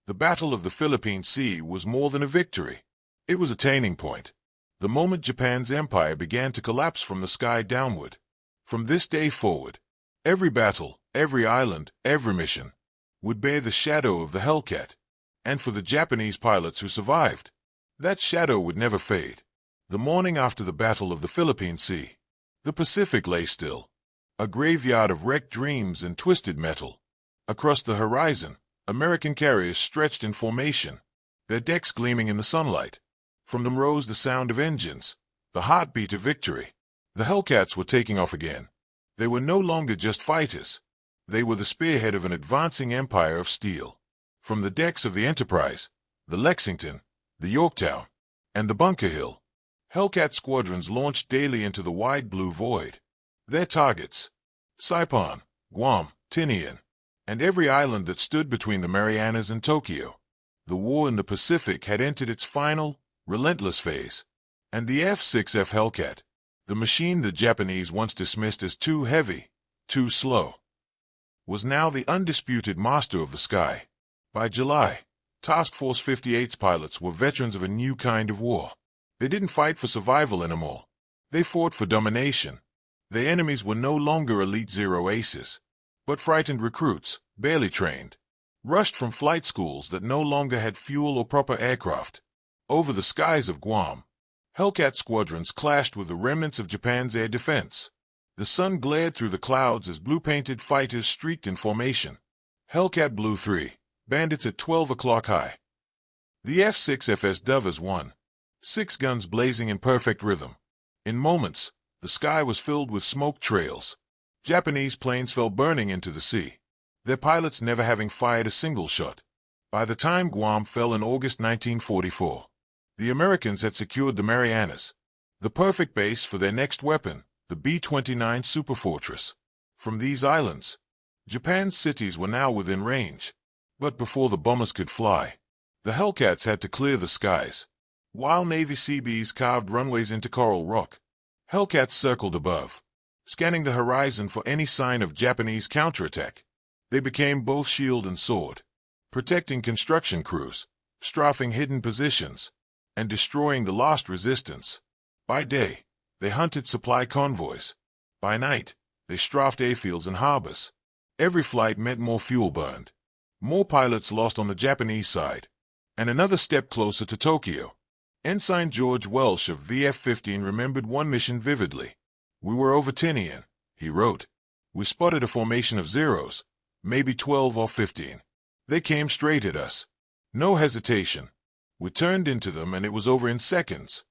The Battle of the Philippine Sea was more than a victory. It was a turning point. The moment Japan's empire began to collapse from the sky downward. From this day forward, every battle, every island, every mission would bear the shadow of the Hellcat. And for the Japanese pilots who survived, that shadow would never fade. The morning after the Battle of the Philippine Sea, the Pacific lay still, a graveyard of wrecked dreams and twisted metal. Across the horizon, American carriers stretched in formation, their decks gleaming in the sunlight. From them rose the sound of engines, the heartbeat of victory. The Hellcats were taking off again. They were no longer just fighters. They were the spearhead of an advancing empire of steel. From the decks of the Enterprise, the Lexington, the Yorktown, and the Bunker Hill, Hellcat squadrons launched daily into the wide blue void. Their targets, Saipan, Guam, Tinian, and every island that stood between the Marianas and Tokyo. The war in the Pacific had entered its final, relentless phase. And the F6F Hellcat, the machine the Japanese once dismissed as too heavy, too slow, was now the undisputed master of the sky. By July, Task Force 58's pilots were veterans of a new kind of war. They didn't fight for survival anymore. They fought for domination. Their enemies were no longer Elite Zero aces, but frightened recruits, barely trained, rushed from flight schools that no longer had fuel or proper aircraft. Over the skies of Guam, Hellcat squadrons clashed with the remnants of Japan's air defense. The sun glared through the clouds as blue-painted fighters streaked in formation. Hellcat Blue 3, bandits at 12 o'clock high. The F6F's Dovers 1, 6 guns blazing in perfect rhythm. In moments, the sky was filled with smoke trails. Japanese planes fell burning into the sea, their pilots never having fired a single shot. By the time Guam fell in August 1944, the Americans had secured the Marianas, the perfect base for their next weapon, the B-29 Superfortress. From these islands, Japan's cities were now within range. But before the bombers could fly, the Hellcats had to clear the skies. While Navy Seabees carved runways into coral rock, Hellcats circled above, scanning the horizon for any sign of Japanese counterattack. They became both shield and sword, protecting construction crews, strafing hidden positions, and destroying the lost resistance. By day, they hunted supply convoys. By night, they strafed airfields and harbors. Every flight meant more fuel burned, more pilots lost on the Japanese side, and another step closer to Tokyo. Ensign George Welsh of VF-15 remembered one mission vividly. "We were over Tinian," he wrote. "We spotted a formation of Zeros, maybe 12 or 15. They came straight at us. No hesitation. We turned into them and it was over in seconds."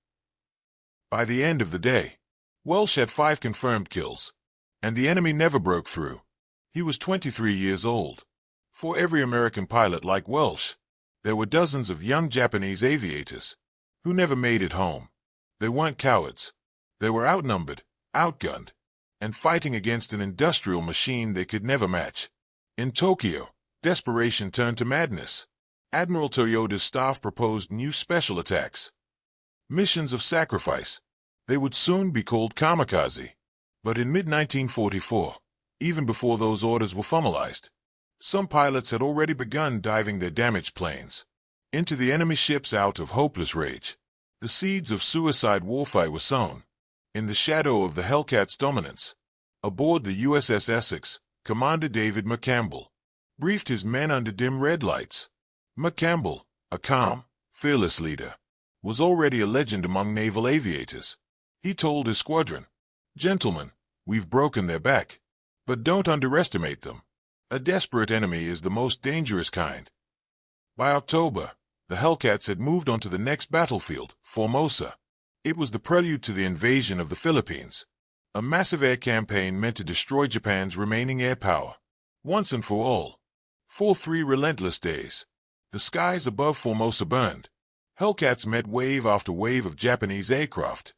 By the end of the day, Welsh had 5 confirmed kills, and the enemy never broke through. He was 23 years old. For every American pilot like Welsh, there were dozens of young Japanese aviators who never made it home. They weren't cowards. They were outnumbered, outgunned, and fighting against an industrial machine they could never match. In Tokyo, desperation turned to madness. Admiral Toyoda's staff proposed new special attacks, missions of sacrifice. They would soon be called kamikaze. But in mid-1944, even before those orders were formalized, some pilots had already begun diving their damaged planes into the enemy ships out of hopeless rage. The seeds of suicide warfare were sown. In the shadow of the Hellcat's dominance, aboard the USS Essex, Commander David McCampbell briefed his men under dim red lights. McCampbell, a calm, fearless leader, was already a legend among naval aviators. He told his squadron, "Gentlemen, we've broken their back, but don't underestimate them. A desperate enemy is the most dangerous kind. By October, the Hellcats had moved on to the next battlefield, Formosa. It was the prelude to the invasion of the Philippines, a massive air campaign meant to destroy Japan's remaining air power, once and for all. For 3 relentless days, the skies above Formosa burned. Hellcats met wave after wave of Japanese aircraft.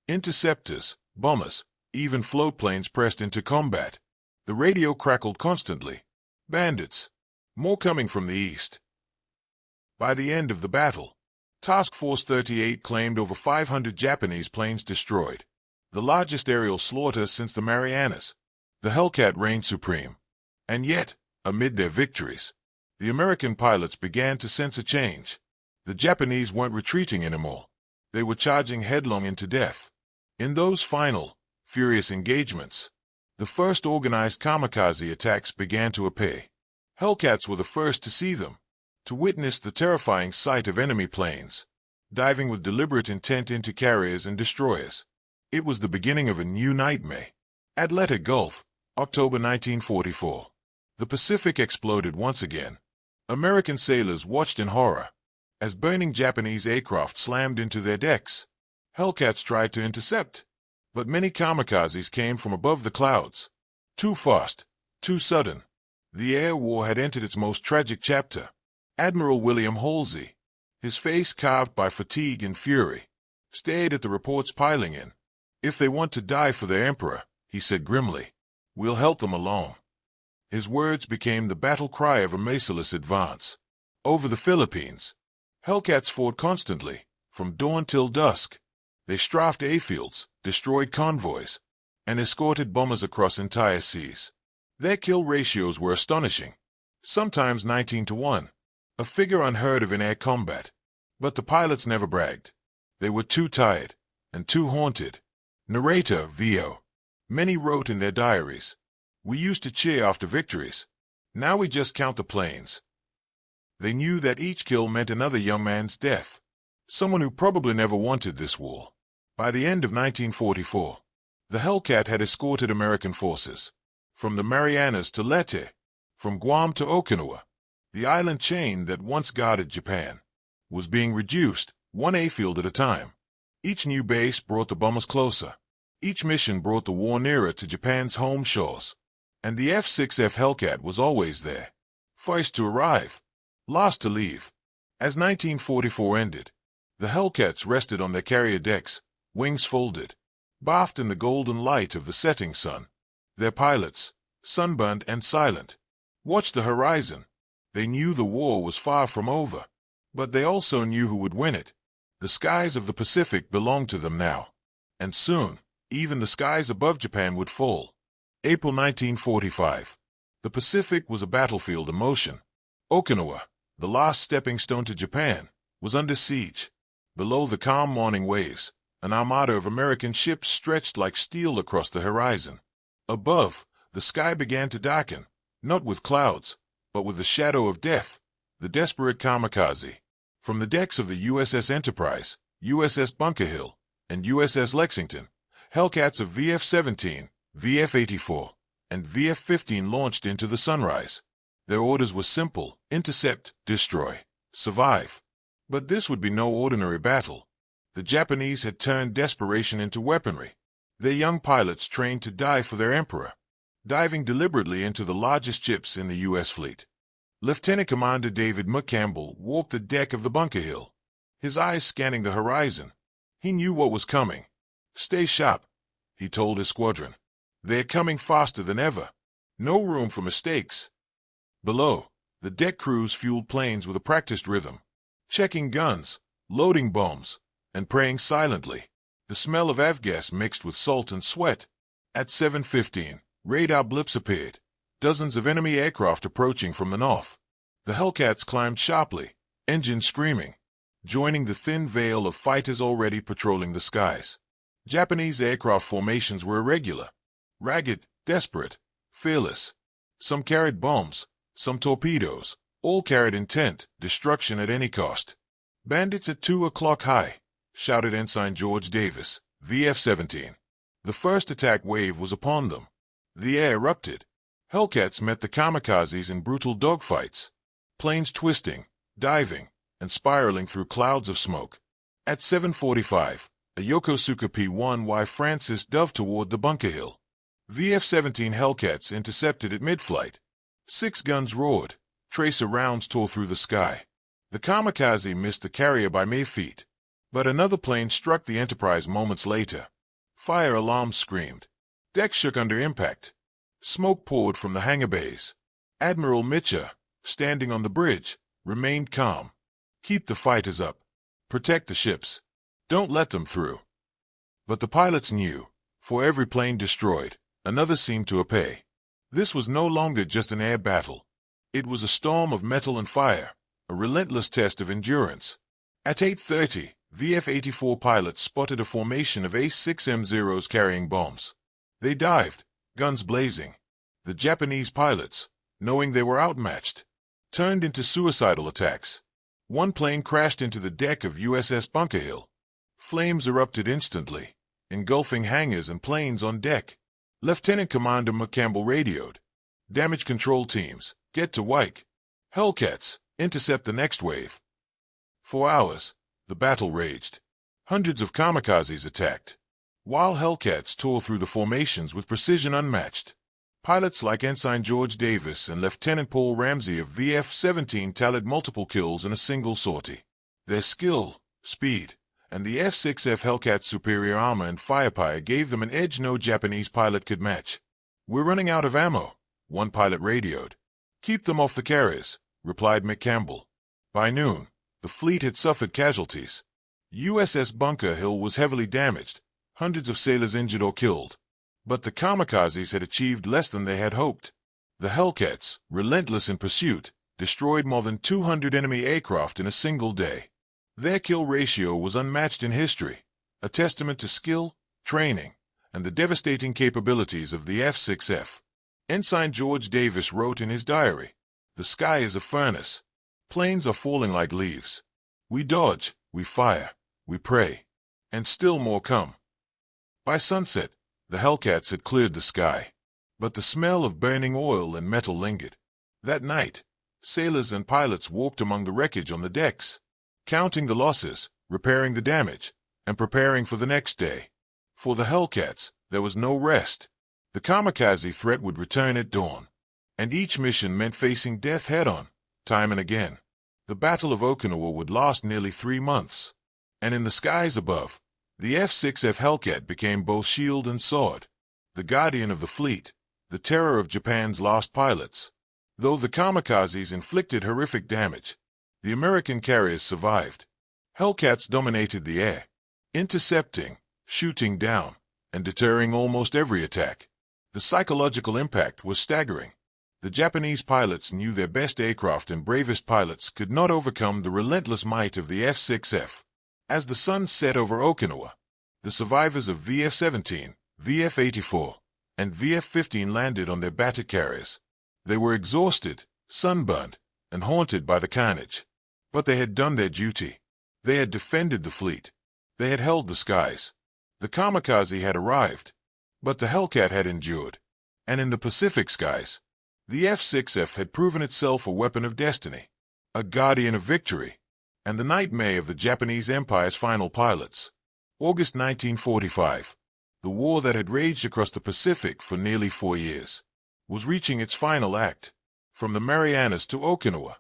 Interceptors, bombers, even float planes pressed into combat. The radio crackled constantly. Bandits. More coming from the east. By the end of the battle, Task Force 38 claimed over 500 Japanese planes destroyed, the largest aerial slaughter since the Marianas. The Hellcat reigned supreme. And yet, amid their victories, the American pilots began to sense a change. The Japanese weren't retreating anymore. They were charging headlong into death. In those final, furious engagements, the first organized kamikaze attacks began to appear. Hellcats were the first to see them, to witness the terrifying sight of enemy planes, diving with deliberate intent into carriers and destroyers. It was the beginning of a new nightmare. Atlanta Gulf, October 1944. The Pacific exploded once again. American sailors watched in horror as burning Japanese aircraft slammed into their decks. Hellcats tried to intercept, but many kamikazes came from above the clouds. Too fast, too sudden. The air war had entered its most tragic chapter. Admiral William Halsey, his face carved by fatigue and fury, stared at the reports piling in. "If they want to die for their emperor," he said grimly, "we'll help them along." His words became the battle cry of a merciless advance. Over the Philippines, Hellcats fought constantly, from dawn till dusk. They strafed airfields, destroyed convoys, and escorted bombers across entire seas. Their kill ratios were astonishing, sometimes 19-1. A figure unheard of in air combat. But the pilots never bragged. They were too tired and too haunted. Narrator V.O. Many wrote in their diaries, "We used to cheer after victories. Now we just count the planes." They knew that each kill meant another young man's death, someone who probably never wanted this war. By the end of 1944, the Hellcat had escorted American forces from the Marianas to Leyte, from Guam to Okinawa. The island chain that once guarded Japan was being reduced, one airfield at a time. Each new base brought the bombers closer. Each mission brought the war nearer to Japan's home shores. And the F6F Hellcat was always there, first to arrive, last to leave. As 1944 ended, the Hellcats rested on their carrier decks, wings folded, bathed in the golden light of the setting sun. Their pilots, sunburned and silent, watched the horizon. They knew the war was far from over, but they also knew who would win it. The skies of the Pacific belonged to them now, and soon, even the skies above Japan would fall. April 1945. The Pacific was a battlefield in motion. Okinawa, the last stepping stone to Japan, was under siege. Below the calm morning waves, an armada of American ships stretched like steel across the horizon. Above, the sky began to darken, not with clouds, but with the shadow of death, the desperate kamikaze. From the decks of the USS Enterprise, USS Bunker Hill, and USS Lexington, Hellcats of VF-17, VF-84, and VF-15 launched into the sunrise. Their orders were simple: intercept, destroy, survive. But this would be no ordinary battle. The Japanese had turned desperation into weaponry. Their young pilots trained to die for their emperor, diving deliberately into the largest ships in the U.S. fleet. Lieutenant Commander David McCampbell walked the deck of the Bunker Hill, his eyes scanning the horizon. He knew what was coming. "Stay sharp," he told his squadron. "They're coming faster than ever. No room for mistakes." Below, the deck crews fueled planes with a practiced rhythm, checking guns, loading bombs, and praying silently. The smell of avgas mixed with salt and sweat. At 7:15, radar blips appeared. Dozens of enemy aircraft approaching from the north. The Hellcats climbed sharply, engines screaming, joining the thin veil of fighters already patrolling the skies. Japanese aircraft formations were irregular, ragged, desperate, fearless. Some carried bombs, some torpedoes, all carried intent, destruction at any cost. "Bandits at 2 o'clock high," shouted Ensign George Davis, VF-17. The first attack wave was upon them. The air erupted. Hellcats met the kamikazes in brutal dogfights, planes twisting, diving, and spiraling through clouds of smoke. At 7:45, a Yokosuka P-1Y Francis dove toward the bunker hill. VF-17 Hellcats intercepted at mid-flight. 6 guns roared, tracer rounds tore through the sky. The kamikaze missed the carrier by mere feet, but another plane struck the Enterprise moments later. Fire alarms screamed. Decks shook under impact. Smoke poured from the hangar bays. Admiral Mitchell, standing on the bridge, remained calm. Keep the fighters up. Protect the ships. Don't let them through. But the pilots knew, for every plane destroyed, another seemed to appear. This was no longer just an air battle. It was a storm of metal and fire, a relentless test of endurance. At 8:30, VF-84 pilots spotted a formation of F6M-0s carrying bombs. They dived, guns blazing. The Japanese pilots, knowing they were outmatched, turned into suicidal attacks. One plane crashed into the deck of USS Bunker Hill. Flames erupted instantly, engulfing hangars and planes on deck. Lieutenant Commander McCampbell radioed, "Damage control teams, get to Wike. Hellcats, intercept the next wave." For hours, the battle raged. Hundreds of kamikazes attacked, while Hellcats tore through the formations with precision unmatched. Pilots like Ensign George Davis and Lieutenant Paul Ramsey of VF-17 tallied multiple kills in a single sortie. Their skill, speed, and the F6F Hellcat's superior armor and firepower gave them an edge no Japanese pilot could match. "We're running out of ammo," one pilot radioed. "Keep them off the carriers," replied McCampbell. By noon, the fleet had suffered casualties. USS Bunker Hill was heavily damaged, hundreds of sailors injured or killed. But the kamikazes had achieved less than they had hoped. The Hellcats, relentless in pursuit, destroyed more than 200 enemy aircraft in a single day. Their kill ratio was unmatched in history, a testament to skill, training, and the devastating capabilities of the F6F. Ensign George Davis wrote in his diary, "The sky is a furnace. Planes are falling like leaves. We dodge, we fire, we pray, and still more come." By sunset, the Hellcats had cleared the sky, but the smell of burning oil and metal lingered. That night, sailors and pilots walked among the wreckage on the decks, counting the losses, repairing the damage, and preparing for the next day. For the Hellcats, there was no rest. The kamikaze threat would return at dawn, and each mission meant facing death head-on, time and again. The Battle of Okinawa would last nearly 3 months, and in the skies above, the F6F Hellcat became both shield and sword, the guardian of the fleet, the terror of Japan's lost pilots. Though the kamikazes inflicted horrific damage, the American carriers survived. Hellcats dominated the air, intercepting, shooting down, and deterring almost every attack. The psychological impact was staggering. The Japanese pilots knew their best aircraft and bravest pilots could not overcome the relentless might of the F6F. As the sun set over Okinawa, the survivors of VF-17, VF-84, and VF-15 landed on their battered carriers. They were exhausted, sunburned, and haunted by the carnage. But they had done their duty. They had defended the fleet. They had held the skies. The kamikaze had arrived, but the Hellcat had endured. And in the Pacific skies, the F6F had proven itself a weapon of destiny, a guardian of victory, and the nightmare of the Japanese Empire's final pilots. August 1945, the war that had raged across the Pacific for nearly 4 years, was reaching its final act. From the Marianas to Okinawa,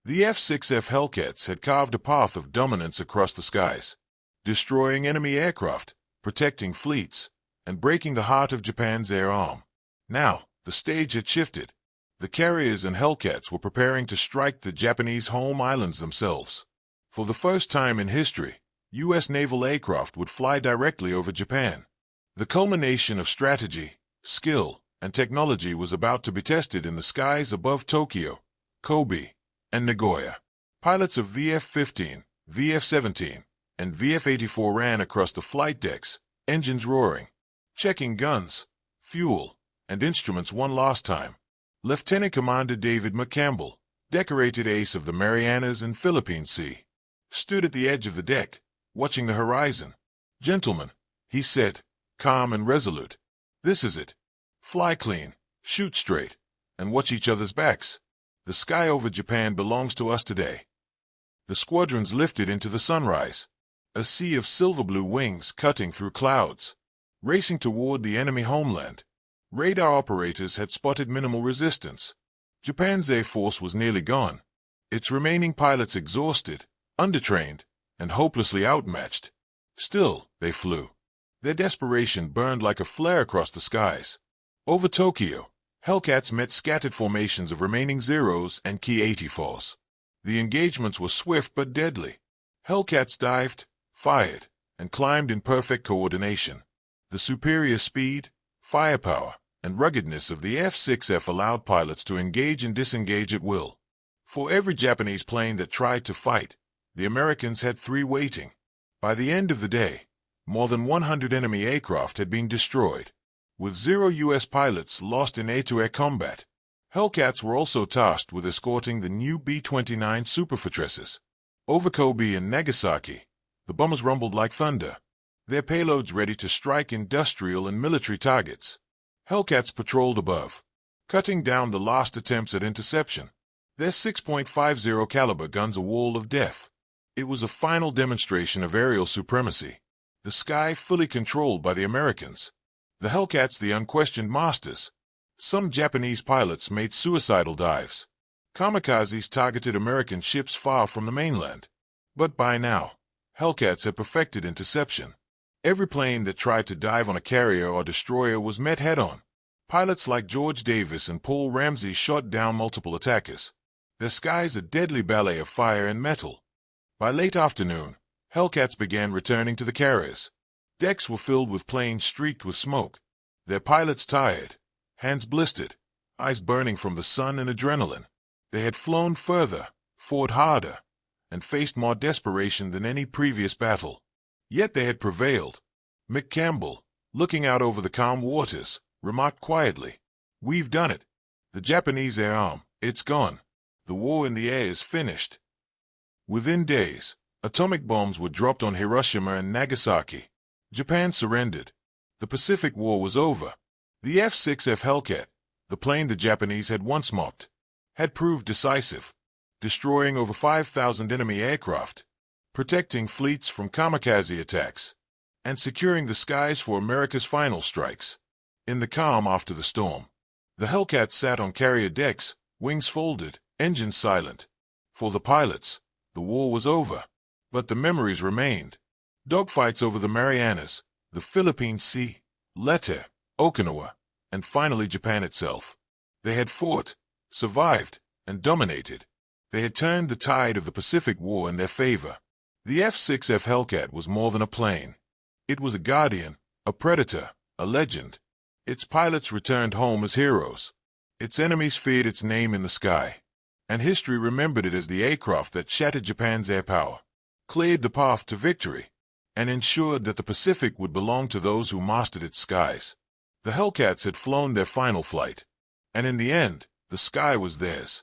the F6F Hellcats had carved a path of dominance across the skies, destroying enemy aircraft, protecting fleets, and breaking the heart of Japan's air arm. Now, the stage had shifted. The carriers and Hellcats were preparing to strike the Japanese home islands themselves. For the first time in history, U.S. naval aircraft would fly directly over Japan. The culmination of strategy, skill, and technology was about to be tested in the skies above Tokyo, Kobe, and Nagoya. Pilots of VF-15, VF-17, and VF-84 ran across the flight decks, engines roaring, checking guns, fuel, and instruments one last time. Lieutenant Commander David McCampbell, decorated ace of the Marianas and Philippine Sea, stood at the edge of the deck, watching the horizon. "Gentlemen," he said, calm and resolute, "this is it. Fly clean, shoot straight, and watch each other's backs. The sky over Japan belongs to us today. The squadrons lifted into the sunrise, a sea of silver-blue wings cutting through clouds, racing toward the enemy homeland. Radar operators had spotted minimal resistance. Japan's air force was nearly gone, its remaining pilots exhausted, undertrained, and hopelessly outmatched. Still, they flew. Their desperation burned like a flare across the skies. Over Tokyo, Hellcats met scattered formations of remaining Zeros and Ki-84s. The engagements were swift but deadly. Hellcats dived, fired, and climbed in perfect coordination. The superior speed, firepower, and ruggedness of the F6F allowed pilots to engage and disengage at will. For every Japanese plane that tried to fight, the Americans had 3 waiting. By the end of the day, more than 100 enemy aircraft had been destroyed, with 0 U.S. pilots lost in air-to-air combat. Hellcats were also tasked with escorting the new B-29 superfortresses. Over Kobe and Nagasaki, the bombers rumbled like thunder, their payloads ready to strike industrial and military targets. Hellcats patrolled above, cutting down the last attempts at interception. Their 6.50 caliber guns a wall of death. It was a final demonstration of aerial supremacy, the sky fully controlled by the Americans. The Hellcats the unquestioned masters. Some Japanese pilots made suicidal dives. Kamikazes targeted American ships far from the mainland. But by now, Hellcats had perfected interception. Every plane that tried to dive on a carrier or destroyer was met head-on. Pilots like George Davis and Paul Ramsey shot down multiple attackers. Their skies a deadly ballet of fire and metal. By late afternoon, Hellcats began returning to the carriers. Decks were filled with planes streaked with smoke, their pilots tired, hands blistered, eyes burning from the sun and adrenaline. They had flown further, fought harder, and faced more desperation than any previous battle. Yet they had prevailed. Mick Campbell, looking out over the calm waters, remarked quietly, "We've done it. The Japanese air arm, it's gone. The war in the air is finished." Within days, atomic bombs were dropped on Hiroshima and Nagasaki. Japan surrendered. The Pacific War was over. The F6F Hellcat, the plane the Japanese had once mocked, had proved decisive, destroying over 5,000 enemy aircraft, protecting fleets from kamikaze attacks, and securing the skies for America's final strikes. In the calm after the storm, the Hellcat sat on carrier decks, wings folded, engines silent. For the pilots, the war was over, but the memories remained. Dogfights over the Marianas, the Philippine Sea, Leyte, Okinawa, and finally Japan itself. They had fought, survived, and dominated. They had turned the tide of the Pacific War in their favor. The F6F Hellcat was more than a plane. It was a guardian, a predator, a legend. Its pilots returned home as heroes. Its enemies feared its name in the sky, and history remembered it as the aircraft that shattered Japan's air power, cleared the path to victory, and ensured that the Pacific would belong to those who mastered its skies. The Hellcats had flown their final flight, and in the end, the sky was theirs.